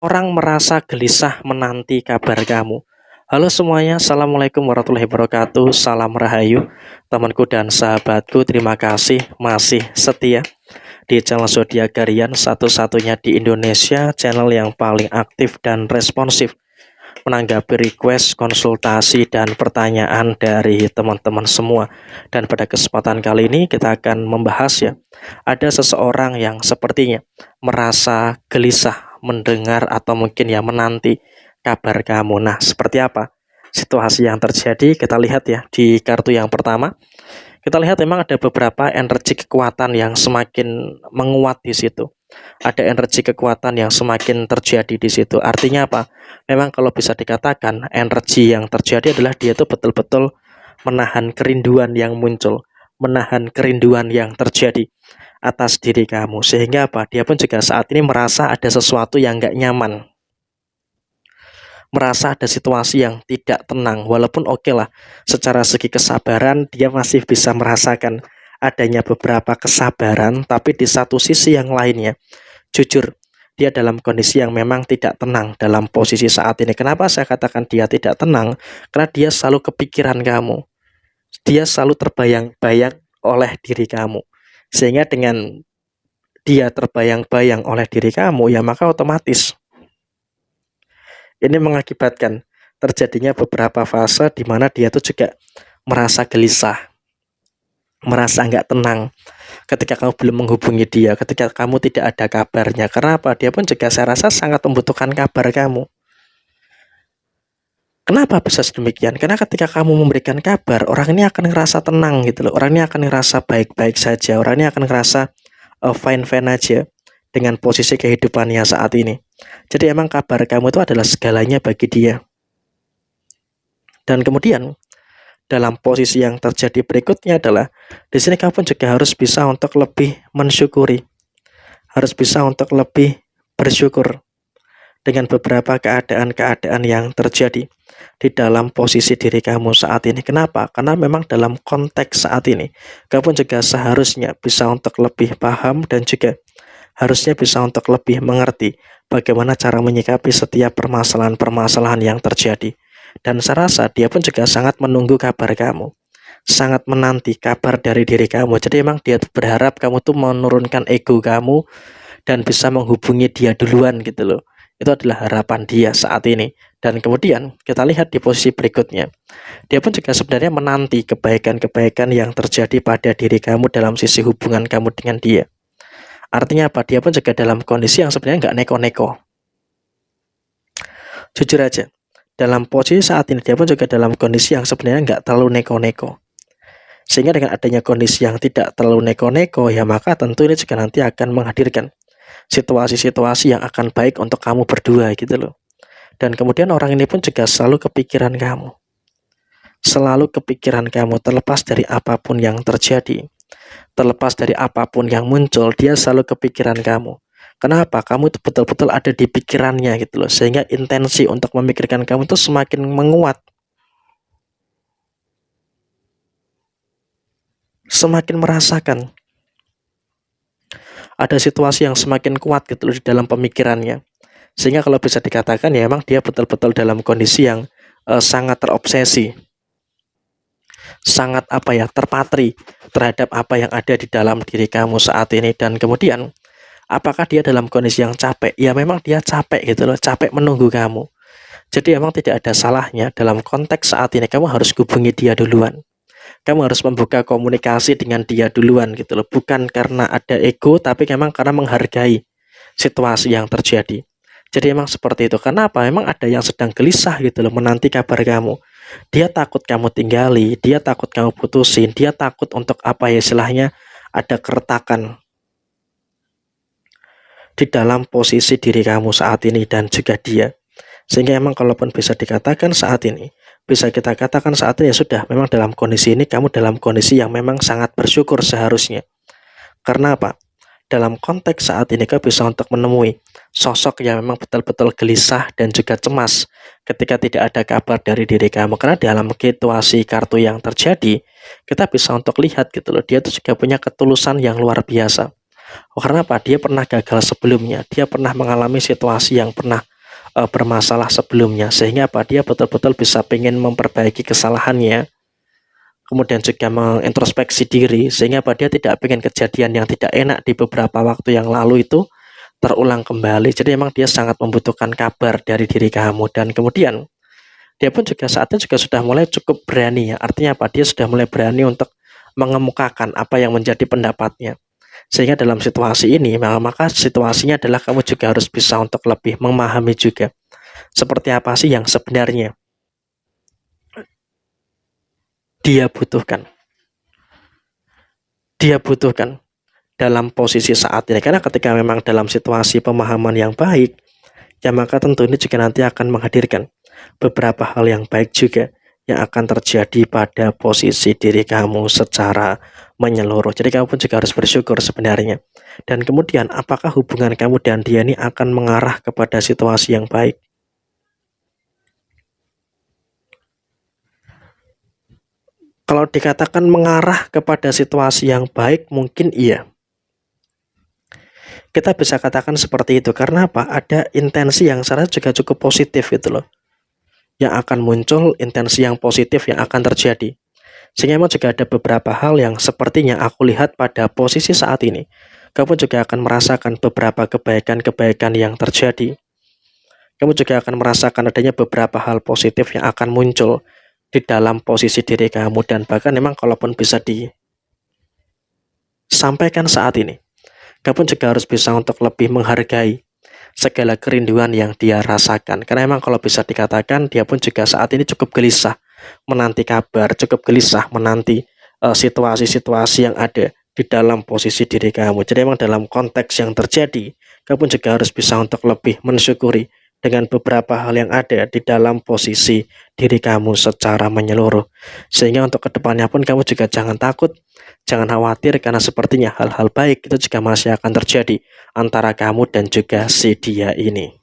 Orang merasa gelisah menanti kabar kamu. Halo semuanya, Assalamualaikum warahmatullahi wabarakatuh. Salam Rahayu, temanku dan sahabatku. Terima kasih masih setia di channel Zodiak Harian, satu-satunya di Indonesia, channel yang paling aktif dan responsif menanggapi request, konsultasi, dan pertanyaan dari teman-teman semua. Dan pada kesempatan kali ini kita akan membahas ya, ada seseorang yang sepertinya merasa gelisah mendengar atau mungkin ya menanti kabar kamu. Nah, seperti apa situasi yang terjadi? Kita lihat ya di kartu yang pertama. Kita lihat memang ada beberapa energi kekuatan yang semakin menguat di situ. Ada energi kekuatan yang semakin terjadi di situ. Artinya apa? Memang kalau bisa dikatakan energi yang terjadi adalah dia itu betul-betul menahan kerinduan yang muncul, menahan kerinduan yang terjadi atas diri kamu. Sehingga apa? Dia pun juga saat ini merasa ada sesuatu yang gak nyaman, merasa ada situasi yang tidak tenang. Walaupun oke lah, secara segi kesabaran dia masih bisa merasakan adanya beberapa kesabaran, tapi di satu sisi yang lainnya, jujur, dia dalam kondisi yang memang tidak tenang dalam posisi saat ini. Kenapa saya katakan dia tidak tenang? Karena dia selalu kepikiran kamu. Dia selalu terbayang-bayang oleh diri kamu. Sehingga dengan dia terbayang-bayang oleh diri kamu, ya maka otomatis ini mengakibatkan terjadinya beberapa fase di mana dia tuh juga merasa gelisah, merasa nggak tenang ketika kamu belum menghubungi dia, ketika kamu tidak ada kabarnya. Karena apa? Dia pun juga saya rasa sangat membutuhkan kabar kamu. Kenapa bisa sedemikian? Karena ketika kamu memberikan kabar, orang ini akan ngerasa tenang gitu loh. Orang ini akan ngerasa baik-baik saja. Orang ini akan ngerasa fine-fine aja dengan posisi kehidupannya saat ini. Jadi emang kabar kamu itu adalah segalanya bagi dia. Dan kemudian dalam posisi yang terjadi berikutnya adalah di sini kamu pun juga harus bisa untuk lebih mensyukuri, harus bisa untuk lebih bersyukur dengan beberapa keadaan-keadaan yang terjadi di dalam posisi diri kamu saat ini. Kenapa? Karena memang dalam konteks saat ini kamu pun juga seharusnya bisa untuk lebih paham dan juga harusnya bisa untuk lebih mengerti bagaimana cara menyikapi setiap permasalahan-permasalahan yang terjadi. Dan saya rasa dia pun juga sangat menunggu kabar kamu, sangat menanti kabar dari diri kamu. Jadi emang dia berharap kamu tuh menurunkan ego kamu dan bisa menghubungi dia duluan gitu loh. Itu adalah harapan dia saat ini. Dan kemudian kita lihat di posisi berikutnya, dia pun juga sebenarnya menanti kebaikan-kebaikan yang terjadi pada diri kamu dalam sisi hubungan kamu dengan dia. Artinya apa? Dia pun juga dalam kondisi yang sebenarnya nggak neko-neko. Jujur aja, dalam posisi saat ini dia pun juga dalam kondisi yang sebenarnya nggak terlalu neko-neko. Sehingga dengan adanya kondisi yang tidak terlalu neko-neko, ya maka tentu ini juga nanti akan menghadirkan situasi-situasi yang akan baik untuk kamu berdua gitu loh. Dan kemudian orang ini pun juga selalu kepikiran kamu. Selalu kepikiran kamu terlepas dari apapun yang terjadi. Terlepas dari apapun yang muncul, dia selalu kepikiran kamu. Kenapa? Kamu itu betul-betul ada di pikirannya gitu loh. Sehingga intensi untuk memikirkan kamu itu semakin menguat. Semakin merasakan ada situasi yang semakin kuat gitu loh di dalam pemikirannya. Sehingga kalau bisa dikatakan ya emang dia betul-betul dalam kondisi yang sangat terobsesi, sangat terpatri terhadap apa yang ada di dalam diri kamu saat ini. Dan kemudian apakah dia dalam kondisi yang capek? Ya memang dia capek gitu loh, capek menunggu kamu. Jadi memang tidak ada salahnya dalam konteks saat ini kamu harus hubungi dia duluan. Kamu harus membuka komunikasi dengan dia duluan gitu loh. Bukan karena ada ego, tapi memang karena menghargai situasi yang terjadi. Jadi emang seperti itu. Karena apa? Memang ada yang sedang gelisah gitu loh menanti kabar kamu. Dia takut kamu tinggali, dia takut kamu putusin, dia takut untuk istilahnya ada keretakan di dalam posisi diri kamu saat ini dan juga dia. Sehingga emang kalaupun bisa dikatakan saat ini, bisa kita katakan saat ini ya sudah, memang dalam kondisi ini kamu dalam kondisi yang memang sangat bersyukur seharusnya. Karena apa? Dalam konteks saat ini kamu bisa untuk menemui sosok yang memang betul-betul gelisah dan juga cemas ketika tidak ada kabar dari diri kamu. Karena dalam situasi kartu yang terjadi, kita bisa untuk lihat gitu loh, dia tuh juga punya ketulusan yang luar biasa. Karena apa? Dia pernah gagal sebelumnya, dia pernah mengalami situasi yang pernah bermasalah sebelumnya, sehingga dia betul-betul bisa pengen memperbaiki kesalahannya, kemudian juga mengintrospeksi diri, sehingga dia tidak pengen kejadian yang tidak enak di beberapa waktu yang lalu itu terulang kembali. Jadi memang dia sangat membutuhkan kabar dari diri kamu, dan kemudian dia pun juga saatnya juga sudah mulai cukup berani ya. Artinya dia sudah mulai berani untuk mengemukakan apa yang menjadi pendapatnya. Sehingga dalam situasi ini, maka situasinya adalah kamu juga harus bisa untuk lebih memahami juga seperti apa sih yang sebenarnya dia butuhkan. Dia butuhkan dalam posisi saat ini. Karena ketika memang dalam situasi pemahaman yang baik, ya maka tentu ini juga nanti akan menghadirkan beberapa hal yang baik juga yang akan terjadi pada posisi diri kamu secara menyeluruh. Jadi kamu pun juga harus bersyukur sebenarnya. Dan kemudian apakah hubungan kamu dan dia ini akan mengarah kepada situasi yang baik? Kalau dikatakan mengarah kepada situasi yang baik, mungkin iya. Kita bisa katakan seperti itu. Karena apa? Ada intensi yang secara juga cukup positif gitu loh, yang akan muncul, intensi yang positif yang akan terjadi. Sehingga memang juga ada beberapa hal yang sepertinya aku lihat pada posisi saat ini. Kamu juga akan merasakan beberapa kebaikan-kebaikan yang terjadi. Kamu juga akan merasakan adanya beberapa hal positif yang akan muncul di dalam posisi diri kamu. Dan bahkan memang kalaupun bisa disampaikan saat ini, kamu juga harus bisa untuk lebih menghargai segala kerinduan yang dia rasakan. Karena memang kalau bisa dikatakan, dia pun juga saat ini cukup gelisah menanti kabar, cukup gelisah menanti situasi-situasi yang ada di dalam posisi diri kamu. Jadi memang dalam konteks yang terjadi, kamu juga harus bisa untuk lebih mensyukuri dengan beberapa hal yang ada di dalam posisi diri kamu secara menyeluruh. Sehingga untuk kedepannya pun kamu juga jangan takut, jangan khawatir, karena sepertinya hal-hal baik itu juga masih akan terjadi antara kamu dan juga si dia ini.